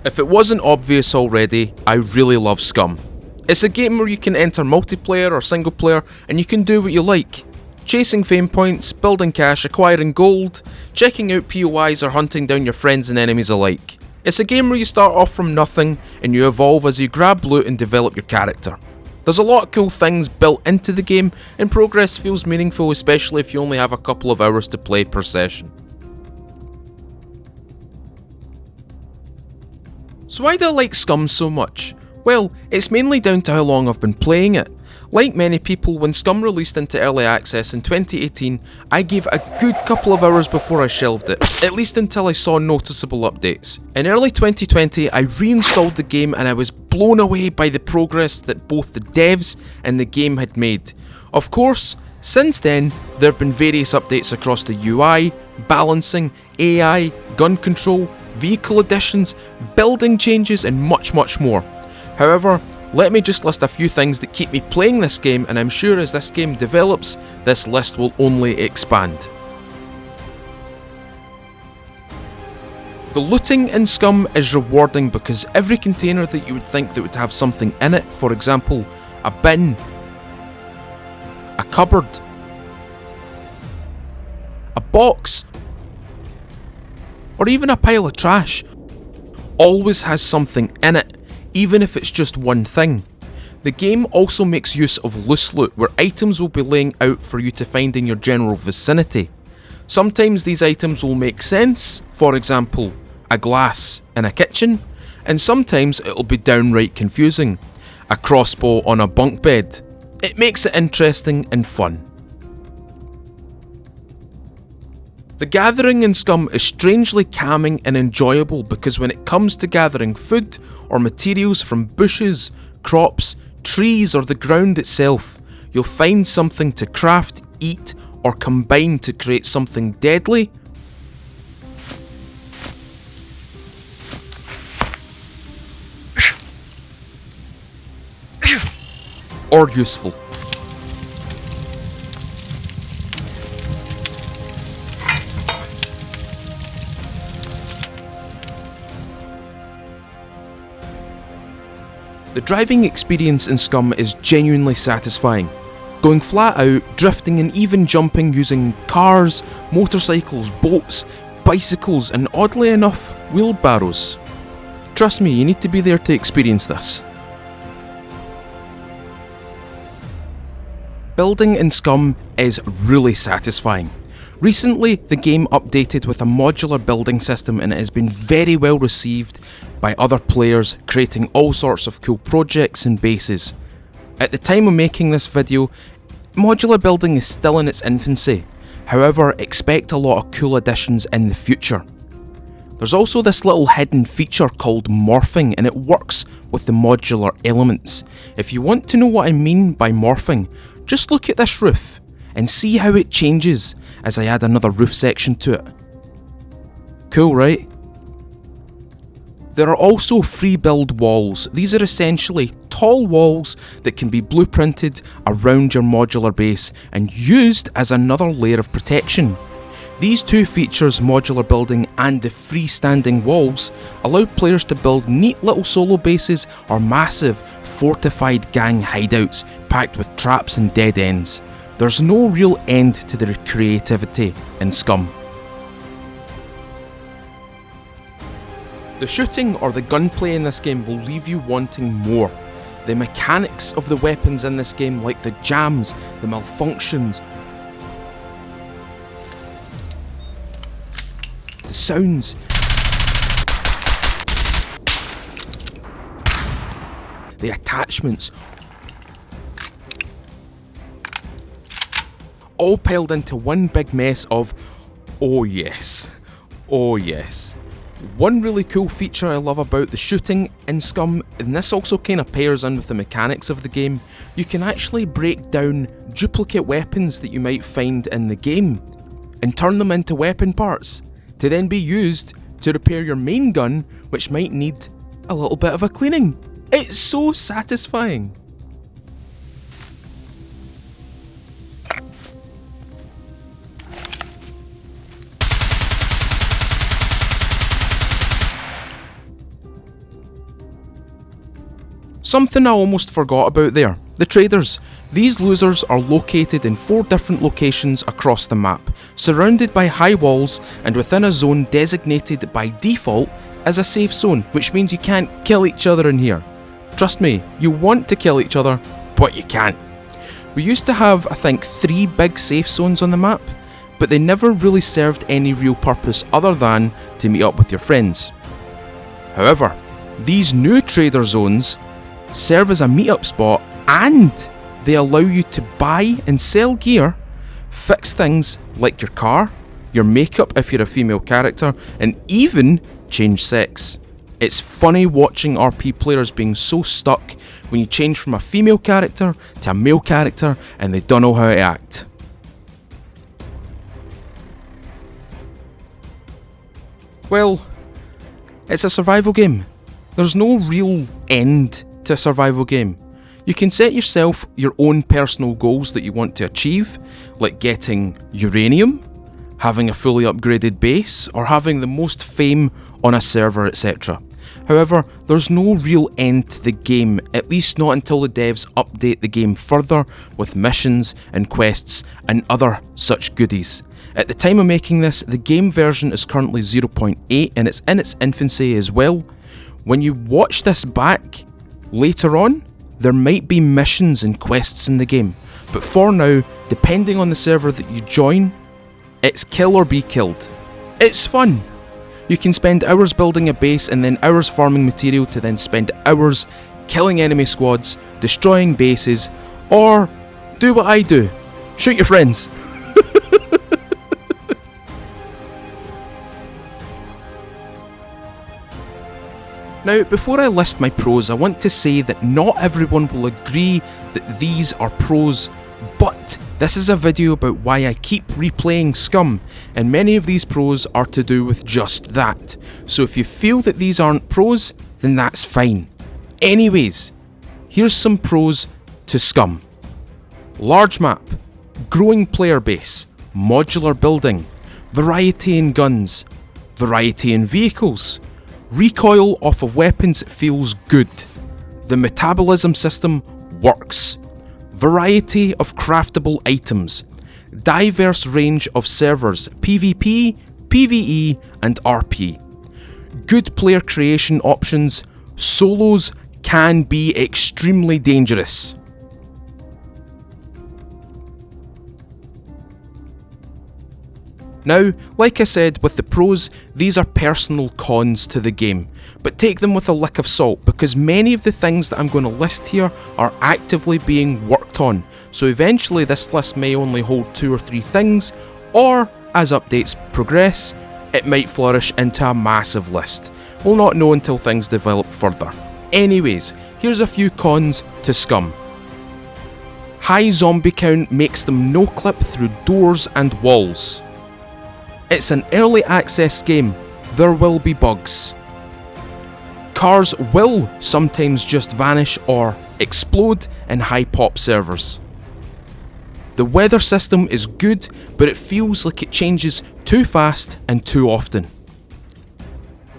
If it wasn't obvious already, I really love SCUM. It's a game where you can enter multiplayer or single player and you can do what you like. Chasing fame points, building cash, acquiring gold, checking out POIs or hunting down your friends and enemies alike. It's a game where you start off from nothing and you evolve as you grab loot and develop your character. There's a lot of cool things built into the game and progress feels meaningful, especially if you only have a couple of hours to play per session. So why do I like SCUM so much? Well, it's mainly down to how long I've been playing it. Like many people, when SCUM released into early access in 2018, I gave a good couple of hours before I shelved it, at least until I saw noticeable updates. In early 2020, I reinstalled the game and I was blown away by the progress that both the devs and the game had made. Of course, since then, there have been various updates across the UI, balancing, AI, gun control, vehicle additions, building changes and much more. However, let me just list a few things that keep me playing this game, and I'm sure as this game develops, this list will only expand. The looting in SCUM is rewarding because every container that you would think that would have something in it, for example, a bin, a cupboard, a box, or even a pile of trash, always has something in it, even if it's just one thing. The game also makes use of loose loot, where items will be laying out for you to find in your general vicinity. Sometimes these items will make sense, for example, a glass in a kitchen, and sometimes it'll be downright confusing. A crossbow on a bunk bed. It makes it interesting and fun. The gathering in SCUM is strangely calming and enjoyable because when it comes to gathering food or materials from bushes, crops, trees or the ground itself, you'll find something to craft, eat or combine to create something deadly or useful. The driving experience in SCUM is genuinely satisfying. Going flat out, drifting and even jumping using cars, motorcycles, boats, bicycles and oddly enough, wheelbarrows. Trust me, you need to be there to experience this. Building in SCUM is really satisfying. Recently, the game updated with a modular building system and it has been very well received by other players, creating all sorts of cool projects and bases. At the time of making this video, modular building is still in its infancy. However, expect a lot of cool additions in the future. There's also this little hidden feature called morphing and it works with the modular elements. If you want to know what I mean by morphing, just look at this roof and see how it changes as I add another roof section to it. Cool, right? There are also free build walls. These are essentially tall walls that can be blueprinted around your modular base and used as another layer of protection. These two features, modular building and the freestanding walls, allow players to build neat little solo bases or massive fortified gang hideouts packed with traps and dead ends. There's no real end to their creativity in SCUM. The shooting or the gunplay in this game will leave you wanting more. The mechanics of the weapons in this game, like the jams, the malfunctions, the sounds, the attachments, all piled into one big mess of oh yes. One really cool feature I love about the shooting in SCUM, and this also kind of pairs in with the mechanics of the game, you can actually break down duplicate weapons that you might find in the game and turn them into weapon parts to then be used to repair your main gun, which might need a little bit of a cleaning. It's so satisfying. Something I almost forgot about there, the traders. These losers are located in 4 different locations across the map, surrounded by high walls and within a zone designated by default as a safe zone, which means you can't kill each other in here. Trust me, you want to kill each other, but you can't. We used to have, I think, 3 big safe zones on the map, but they never really served any real purpose other than to meet up with your friends. However, these new trader zones serve as a meetup spot and they allow you to buy and sell gear, fix things like your car, your makeup if you're a female character, and even change sex. It's funny watching RP players being so stuck when you change from a female character to a male character and they don't know how to act. Well, it's a survival game. There's no real end to a survival game. You can set yourself your own personal goals that you want to achieve, like getting uranium, having a fully upgraded base, or having the most fame on a server, etc. However, there's no real end to the game, at least not until the devs update the game further with missions and quests and other such goodies. At the time of making this, the game version is currently 0.8 and it's in its infancy as well. When you watch this back later on, there might be missions and quests in the game, but for now, depending on the server that you join, it's kill or be killed. It's fun! You can spend hours building a base and then hours farming material to then spend hours killing enemy squads, destroying bases, or do what I do, shoot your friends. Now, before I list my pros, I want to say that not everyone will agree that these are pros, but this is a video about why I keep replaying SCUM, and many of these pros are to do with just that. So if you feel that these aren't pros, then that's fine. Anyways, here's some pros to SCUM. Large map, growing player base, modular building, variety in guns, variety in vehicles, recoil off of weapons feels good, the metabolism system works, variety of craftable items, diverse range of servers, PvP, PvE and RP, good player creation options, solos can be extremely dangerous. Now, like I said with the pros, these are personal cons to the game, but take them with a lick of salt because many of the things that I'm going to list here are actively being worked on, so eventually this list may only hold 2 or 3 things, or as updates progress, it might flourish into a massive list. We'll not know until things develop further. Anyways, here's a few cons to SCUM. High zombie count makes them no-clip through doors and walls. It's an early access game, there will be bugs. Cars will sometimes just vanish or explode in high pop servers. The weather system is good, but it feels like it changes too fast and too often.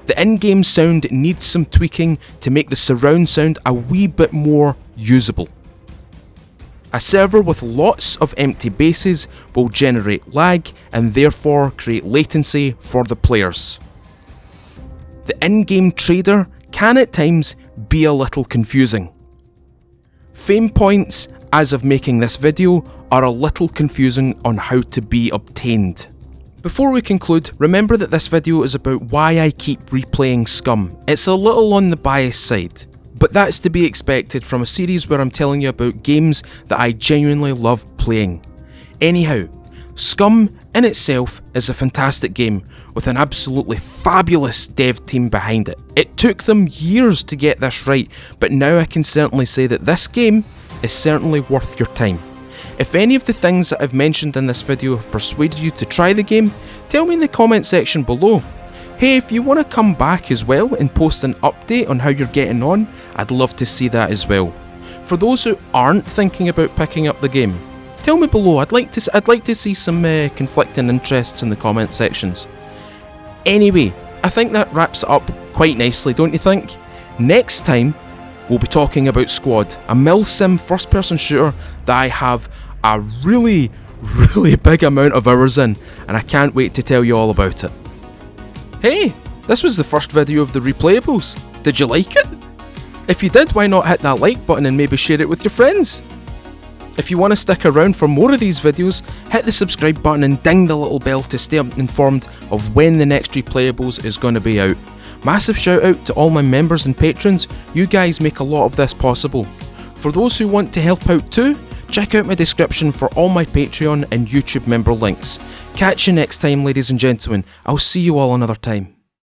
The in-game sound needs some tweaking to make the surround sound a wee bit more usable. A server with lots of empty bases will generate lag and therefore create latency for the players. The in-game trader can at times be a little confusing. Fame points, as of making this video, are a little confusing on how to be obtained. Before we conclude, remember that this video is about why I keep replaying SCUM. It's a little on the biased side. But that's to be expected from a series where I'm telling you about games that I genuinely love playing. Anyhow, SCUM in itself is a fantastic game with an absolutely fabulous dev team behind it. It took them years to get this right, but now I can certainly say that this game is certainly worth your time. If any of the things that I've mentioned in this video have persuaded you to try the game, tell me in the comment section below. Hey, if you want to come back as well and post an update on how you're getting on, I'd love to see that as well. For those who aren't thinking about picking up the game, tell me below. I'd like to see some conflicting interests in the comment sections. Anyway, I think that wraps it up quite nicely, don't you think? Next time, we'll be talking about Squad, a mil-sim first-person shooter that I have a really big amount of hours in, and I can't wait to tell you all about it. Hey, this was the first video of the Replayables. Did you like it? If you did, why not hit that like button and maybe share it with your friends? If you want to stick around for more of these videos, hit the subscribe button and ding the little bell to stay informed of when the next Replayables is going to be out. Massive shout out to all my members and patrons, you guys make a lot of this possible. For those who want to help out too, check out my description for all my Patreon and YouTube member links. Catch you next time, ladies and gentlemen. I'll see you all another time.